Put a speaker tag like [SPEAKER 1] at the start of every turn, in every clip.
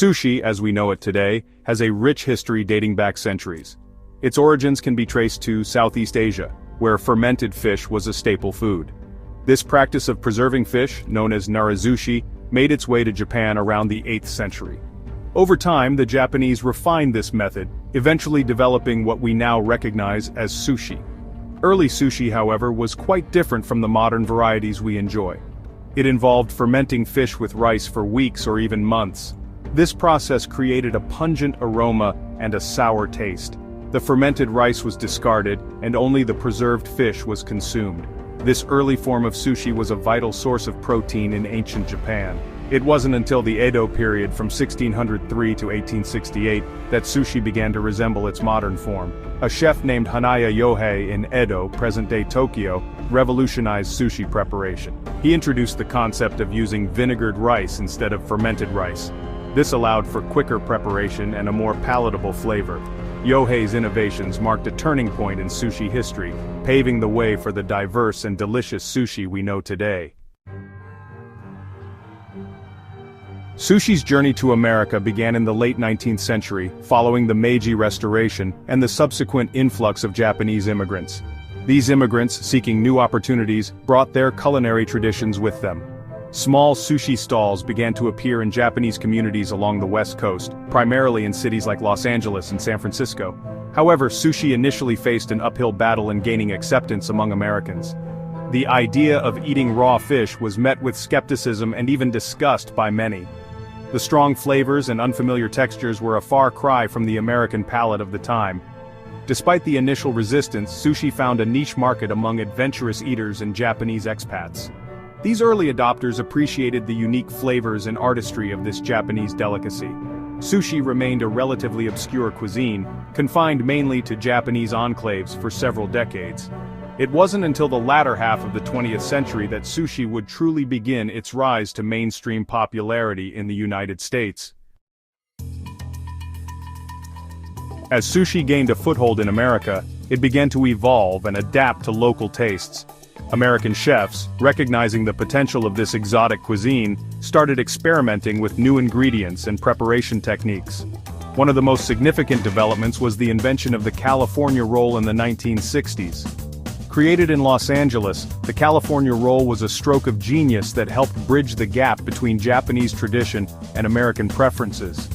[SPEAKER 1] Sushi, as we know it today, has a rich history dating back centuries. Its origins can be traced to Southeast Asia, where fermented fish was a staple food. This practice of preserving fish, known as narazushi, made its way to Japan around the 8th century. Over time, the Japanese refined this method, eventually developing what we now recognize as sushi. Early sushi, however, was quite different from the modern varieties we enjoy. It involved fermenting fish with rice for weeks or even months. This process created a pungent aroma and a sour taste. The fermented rice was discarded, and only the preserved fish was consumed. This early form of sushi was a vital source of protein in ancient Japan. It wasn't until the Edo period from 1603 to 1868 that sushi began to resemble its modern form. A chef named Hanaya Yohei in Edo, present-day Tokyo, revolutionized sushi preparation. He introduced the concept of using vinegared rice instead of fermented rice. This allowed for quicker preparation and a more palatable flavor. Yohei's innovations marked a turning point in sushi history, paving the way for the diverse and delicious sushi we know today. Sushi's journey to America began in the late 19th century, following the Meiji Restoration and the subsequent influx of Japanese immigrants. These immigrants, seeking new opportunities, brought their culinary traditions with them. Small sushi stalls began to appear in Japanese communities along the West Coast, primarily in cities like Los Angeles and San Francisco. However, sushi initially faced an uphill battle in gaining acceptance among Americans. The idea of eating raw fish was met with skepticism and even disgust by many. The strong flavors and unfamiliar textures were a far cry from the American palate of the time. Despite the initial resistance, sushi found a niche market among adventurous eaters and Japanese expats. These early adopters appreciated the unique flavors and artistry of this Japanese delicacy. Sushi remained a relatively obscure cuisine, confined mainly to Japanese enclaves for several decades. It wasn't until the latter half of the 20th century that sushi would truly begin its rise to mainstream popularity in the United States. As sushi gained a foothold in America, it began to evolve and adapt to local tastes. American chefs, recognizing the potential of this exotic cuisine, started experimenting with new ingredients and preparation techniques. One of the most significant developments was the invention of the California roll in the 1960s. Created in Los Angeles, the California roll was a stroke of genius that helped bridge the gap between Japanese tradition and American preferences.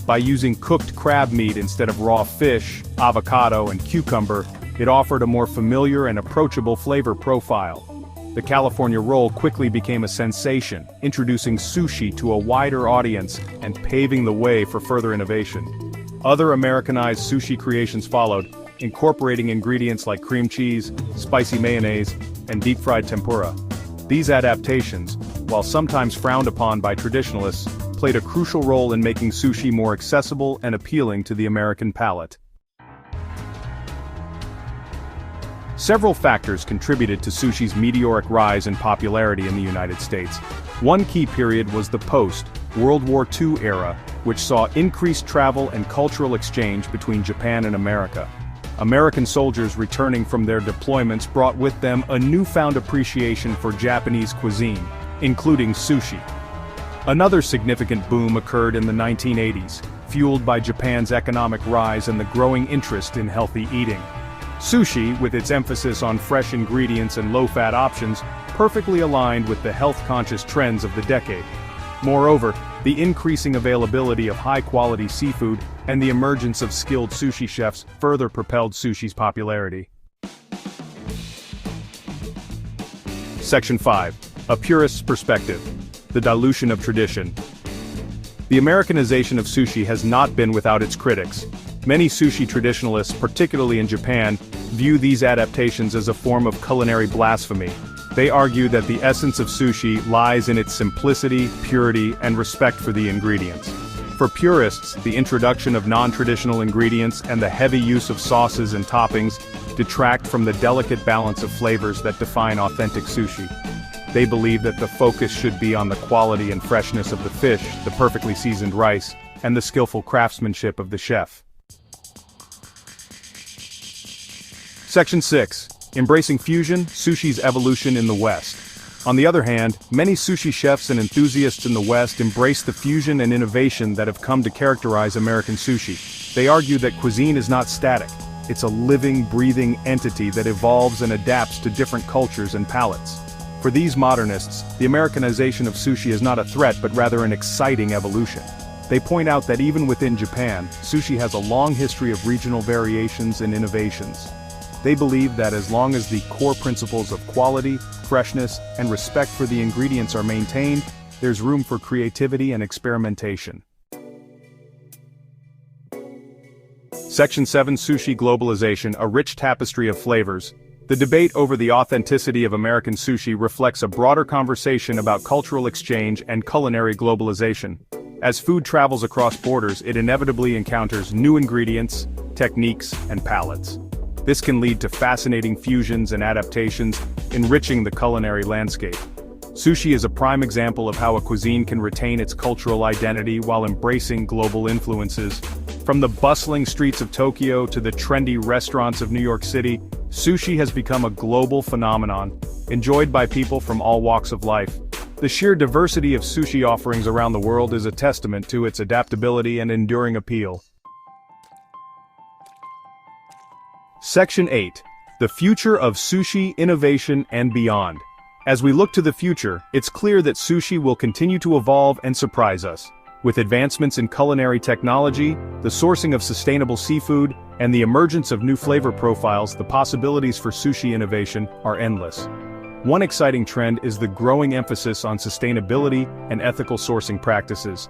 [SPEAKER 1] By using cooked crab meat instead of raw fish, avocado, and cucumber, it offered a more familiar and approachable flavor profile. The California roll quickly became a sensation, introducing sushi to a wider audience and paving the way for further innovation. Other Americanized sushi creations followed, incorporating ingredients like cream cheese, spicy mayonnaise, and deep-fried tempura. These adaptations, while sometimes frowned upon by traditionalists, played a crucial role in making sushi more accessible and appealing to the American palate. Several factors contributed to sushi's meteoric rise in popularity in the United States. One key period was the post-World War II era, which saw increased travel and cultural exchange between Japan and America. American soldiers returning from their deployments brought with them a newfound appreciation for Japanese cuisine, including sushi. Another significant boom occurred in the 1980s, fueled by Japan's economic rise and the growing interest in healthy eating. Sushi, with its emphasis on fresh ingredients and low-fat options, perfectly aligned with the health-conscious trends of the decade. Moreover, the increasing availability of high-quality seafood and the emergence of skilled sushi chefs further propelled sushi's popularity. Section 5. A Purist's Perspective. The Dilution of Tradition. The Americanization of sushi has not been without its critics. Many sushi traditionalists, particularly in Japan, view these adaptations as a form of culinary blasphemy. They argue that the essence of sushi lies in its simplicity, purity, and respect for the ingredients. For purists, the introduction of non-traditional ingredients and the heavy use of sauces and toppings detract from the delicate balance of flavors that define authentic sushi. They believe that the focus should be on the quality and freshness of the fish, the perfectly seasoned rice, and the skillful craftsmanship of the chef. Section 6. Embracing Fusion, Sushi's Evolution in the West. On the other hand, many sushi chefs and enthusiasts in the West embrace the fusion and innovation that have come to characterize American sushi. They argue that cuisine is not static. It's a living, breathing entity that evolves and adapts to different cultures and palates. For these modernists, the Americanization of sushi is not a threat but rather an exciting evolution. They point out that even within Japan, sushi has a long history of regional variations and innovations. They believe that as long as the core principles of quality, freshness, and respect for the ingredients are maintained, there's room for creativity and experimentation. Section 7: Sushi Globalization, a rich tapestry of flavors. The debate over the authenticity of American sushi reflects a broader conversation about cultural exchange and culinary globalization. As food travels across borders, it inevitably encounters new ingredients, techniques, and palates. This can lead to fascinating fusions and adaptations, enriching the culinary landscape. Sushi is a prime example of how a cuisine can retain its cultural identity while embracing global influences. From the bustling streets of Tokyo to the trendy restaurants of New York City, sushi has become a global phenomenon, enjoyed by people from all walks of life. The sheer diversity of sushi offerings around the world is a testament to its adaptability and enduring appeal. Section 8: The Future of Sushi, Innovation and Beyond. As we look to the future, it's clear that sushi will continue to evolve and surprise us. With advancements in culinary technology, the sourcing of sustainable seafood, and the emergence of new flavor profiles, the possibilities for sushi innovation are endless. One exciting trend is the growing emphasis on sustainability and ethical sourcing practices.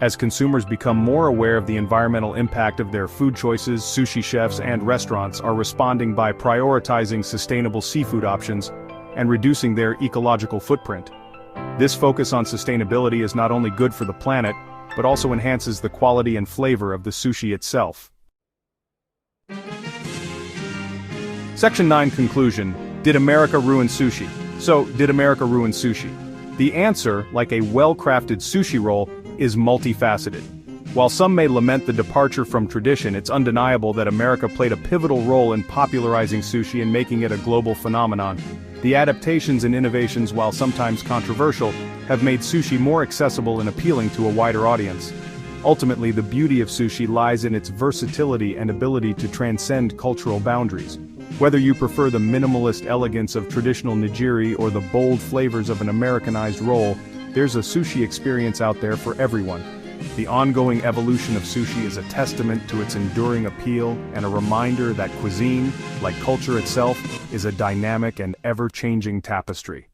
[SPEAKER 1] As consumers become more aware of the environmental impact of their food choices, sushi chefs and restaurants are responding by prioritizing sustainable seafood options and reducing their ecological footprint. This focus on sustainability is not only good for the planet, but also enhances the quality and flavor of the sushi itself. Section 9: Conclusion. Did America ruin sushi? So, did America ruin sushi? The answer, like a well-crafted sushi roll, is multifaceted. While some may lament the departure from tradition, it's undeniable that America played a pivotal role in popularizing sushi and making it a global phenomenon. The adaptations and innovations, while sometimes controversial, have made sushi more accessible and appealing to a wider audience. Ultimately, the beauty of sushi lies in its versatility and ability to transcend cultural boundaries. Whether you prefer the minimalist elegance of traditional nigiri or the bold flavors of an Americanized roll, there's a sushi experience out there for everyone. The ongoing evolution of sushi is a testament to its enduring appeal and a reminder that cuisine, like culture itself, is a dynamic and ever-changing tapestry.